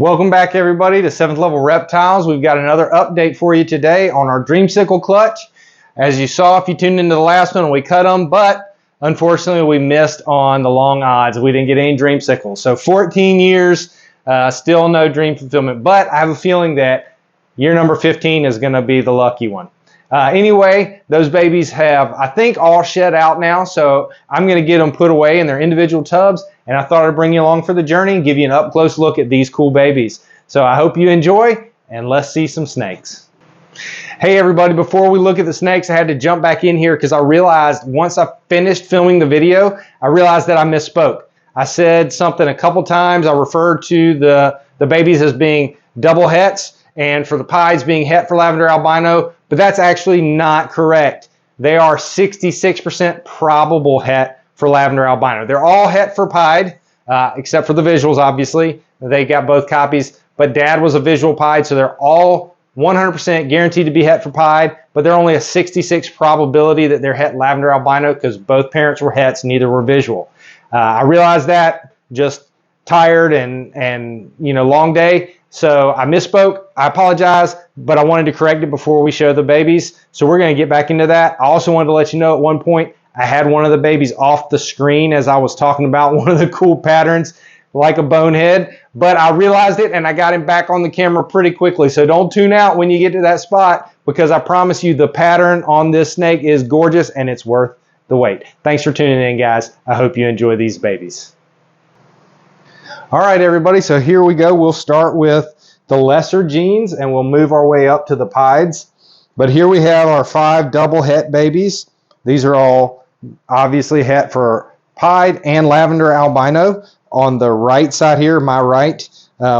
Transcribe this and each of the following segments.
Welcome back, everybody, to 7th Level Reptiles. We've got another update for you today on our dreamsicle clutch. As you saw, if you tuned into the last one, we cut them, but unfortunately we missed on the long odds. We didn't get any dreamsicles. So 14 years, still no dream fulfillment, but I have a feeling that year number 15 is going to be the lucky one. Anyway, those babies have, I think, all shed out now, so I'm going to get them put away in their individual tubs, and I thought I'd bring you along for the journey and give you an up-close look at these cool babies. So I hope you enjoy, and let's see some snakes. Hey everybody, before we look at the snakes, I had to jump back in here because I realized once I finished filming the video, I realized that I misspoke. I said something a couple times. I referred to the babies as being double hets, and for the pieds being het for lavender albino, but that's actually not correct. They are 66% probable het for lavender albino. They're all het for pied, except for the visuals, obviously. They got both copies, but dad was a visual pied, so they're all 100% guaranteed to be het for pied, but they're only a 66 probability that they're het lavender albino because both parents were hets, neither were visual. I realized that, just tired and you know, long day. So I misspoke. I apologize, but I wanted to correct it before we show the babies. So we're going to get back into that. I also wanted to let you know at one point I had one of the babies off the screen as I was talking about one of the cool patterns like a bonehead, but I realized it and I got him back on the camera pretty quickly. So don't tune out when you get to that spot because I promise you the pattern on this snake is gorgeous and it's worth the wait. Thanks for tuning in, guys. I hope you enjoy these babies. All right, everybody, so here we go. We'll start with the lesser genes and we'll move our way up to the pieds. But here we have our 5 double het babies. These are all obviously het for pied and lavender albino. On the right side here, my right,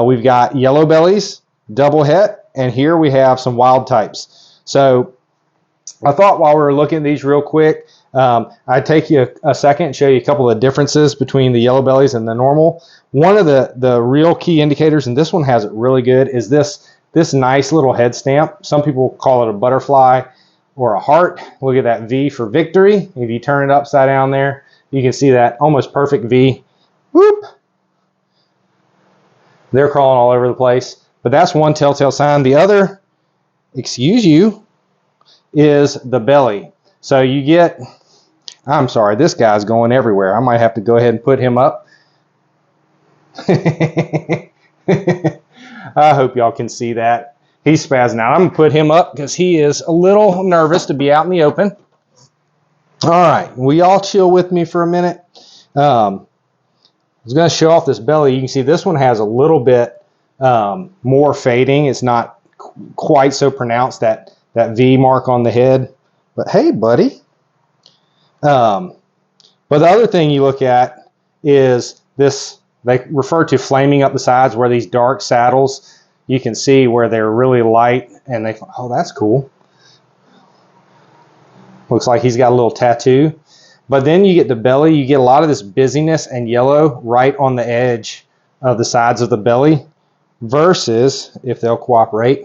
we've got yellow bellies, double het, and here we have some wild types. So I thought while we were looking at these real quick, I'd take you a second and show you a couple of differences between the yellow bellies and the normal. One of the real key indicators, and this one has it really good, is this nice little head stamp. Some people call it a butterfly or a heart. Look at that V for victory. If you turn it upside down there, you can see that almost perfect V. Whoop! They're crawling all over the place. But that's one telltale sign. The other, excuse you, is the belly. So you get, I'm sorry, this guy's going everywhere. I might have to go ahead and put him up. I hope y'all can see that. He's spazzing out. I'm going to put him up because he is a little nervous to be out in the open. All right, will y'all chill with me for a minute? I was going to show off this belly. You can see this one has a little bit more fading. It's not quite so pronounced, that V mark on the head. But hey, buddy. But the other thing you look at is this. They refer to flaming up the sides where these dark saddles, you can see where they're really light and they, oh, that's cool. Looks like he's got a little tattoo. But then you get the belly, you get a lot of this busyness and yellow right on the edge of the sides of the belly versus, if they'll cooperate,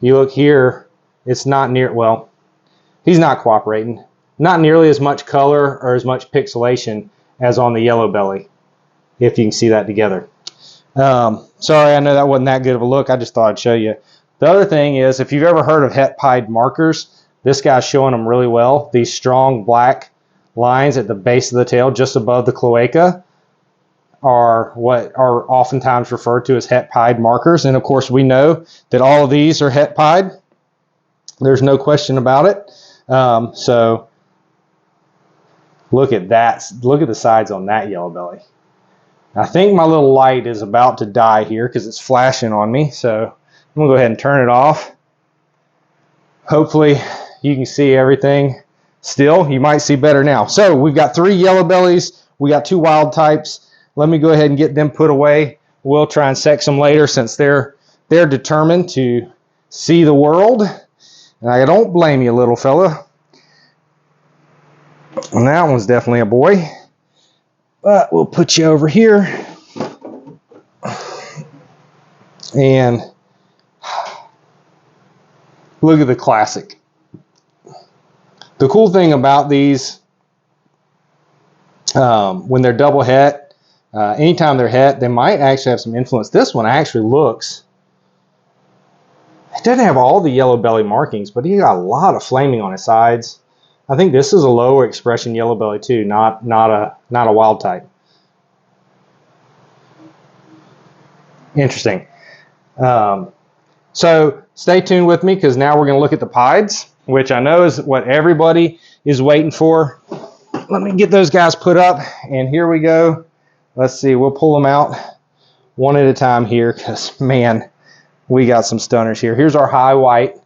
you look here, it's not near, well, he's not cooperating. Not nearly as much color or as much pixelation as on the yellow belly, if you can see that together. Sorry, I know that wasn't that good of a look. I just thought I'd show you. The other thing is, if you've ever heard of het pied markers, this guy's showing them really well. These strong black lines at the base of the tail, just above the cloaca, are what are oftentimes referred to as het pied markers. And of course, we know that all of these are het pied. There's no question about it. So look at that. Look at the sides on that yellow belly. I think my little light is about to die here because it's flashing on me. So I'm going to go ahead and turn it off. Hopefully you can see everything. Still, you might see better now. So we've got 3 yellow bellies. We got 2 wild types. Let me go ahead and get them put away. We'll try and sex them later since they're determined to see the world. And I don't blame you, little fella. And that one's definitely a boy. But we'll put you over here. And look at the classic. The cool thing about these, when they're double het, anytime they're het, they might actually have some influence. This one actually looks, it doesn't have all the yellow belly markings, but he got a lot of flaming on his sides. I think this is a lower expression yellow belly too, not a wild type. Interesting. So stay tuned with me, because now we're going to look at the pieds, which I know is what everybody is waiting for. Let me get those guys put up, and here we go. Let's see, we'll pull them out one at a time here, because man, we got some stunners here. Here's our high white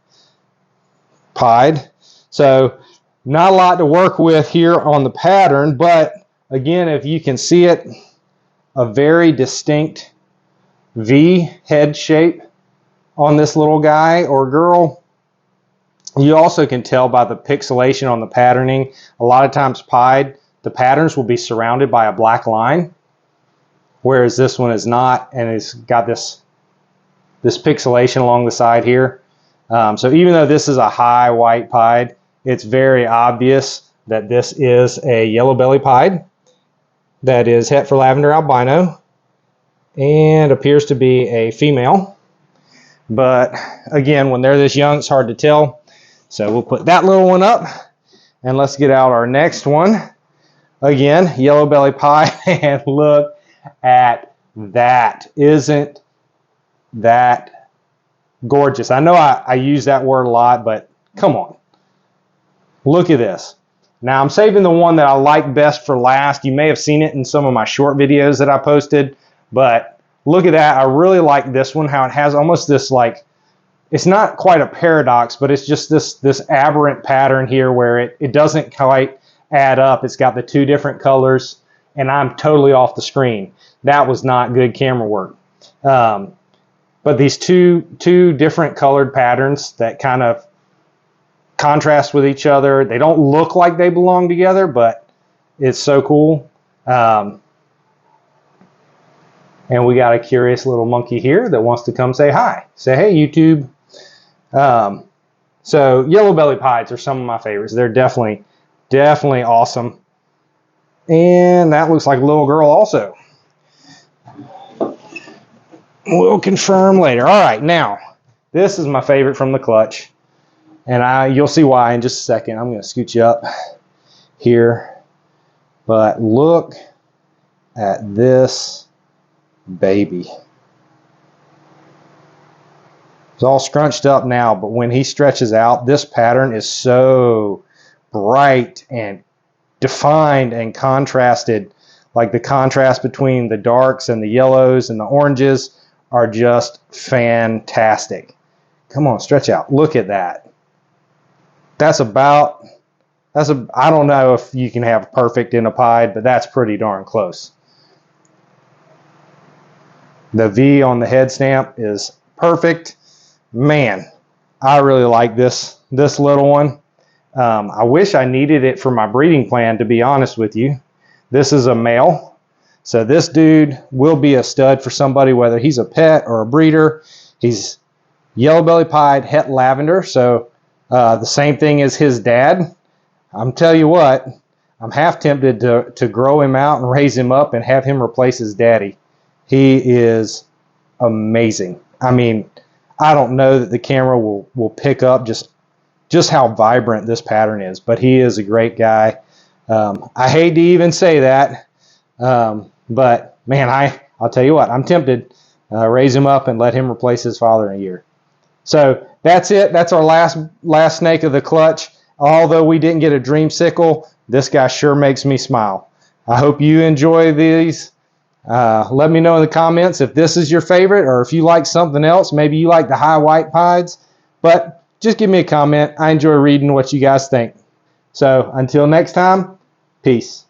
pied. So not a lot to work with here on the pattern, but again, if you can see it, a very distinct V head shape on this little guy or girl. You also can tell by the pixelation on the patterning. A lot of times pied, the patterns will be surrounded by a black line, whereas this one is not, and it's got this pixelation along the side here. So even though this is a high white pied, it's very obvious that this is a yellow belly pied that is het for lavender albino and appears to be a female. But again, when they're this young, it's hard to tell. So we'll put that little one up, and let's get out our next one. Again, yellow belly pied, and look at that. Isn't that gorgeous? I know I use that word a lot, but come on. Look at this. Now I'm saving the one that I like best for last. You may have seen it in some of my short videos that I posted, but look at that. I really like this one, how it has almost this, like, it's not quite a paradox, but it's just this aberrant pattern here where it doesn't quite add up. It's got the two different colors, and I'm totally off the screen. That was not good camera work. But these two different colored patterns that kind of contrast with each other. They don't look like they belong together, but it's so cool. And we got a curious little monkey here that wants to come say hi. Say, hey, YouTube. So yellow belly pieds are some of my favorites. They're definitely awesome. And that looks like a little girl also. We'll confirm later. All right, now, this is my favorite from the clutch. And you'll see why in just a second. I'm going to scoot you up here. But look at this baby. It's all scrunched up now, but when he stretches out, this pattern is so bright and defined and contrasted. Like the contrast between the darks and the yellows and the oranges are just fantastic. Come on, stretch out. Look at that. I don't know if you can have perfect in a pied, but that's pretty darn close. The V on the head stamp is perfect. Man, I really like this little one. I wish I needed it for my breeding plan, to be honest with you. This is a male. So this dude will be a stud for somebody, whether he's a pet or a breeder. He's yellow belly pied, het lavender. So the same thing as his dad. I'm tell you what, I'm half tempted to grow him out and raise him up and have him replace his daddy. He is amazing. I mean, I don't know that the camera will pick up just how vibrant this pattern is, but he is a great guy. I hate to even say that, but man, I'll tell you what, I'm tempted. Raise him up and let him replace his father in a year. So that's it. That's our last snake of the clutch. Although we didn't get a dreamsicle, this guy sure makes me smile. I hope you enjoy these. Let me know in the comments if this is your favorite or if you like something else. Maybe you like the high white pieds, but just give me a comment. I enjoy reading what you guys think. So until next time, peace.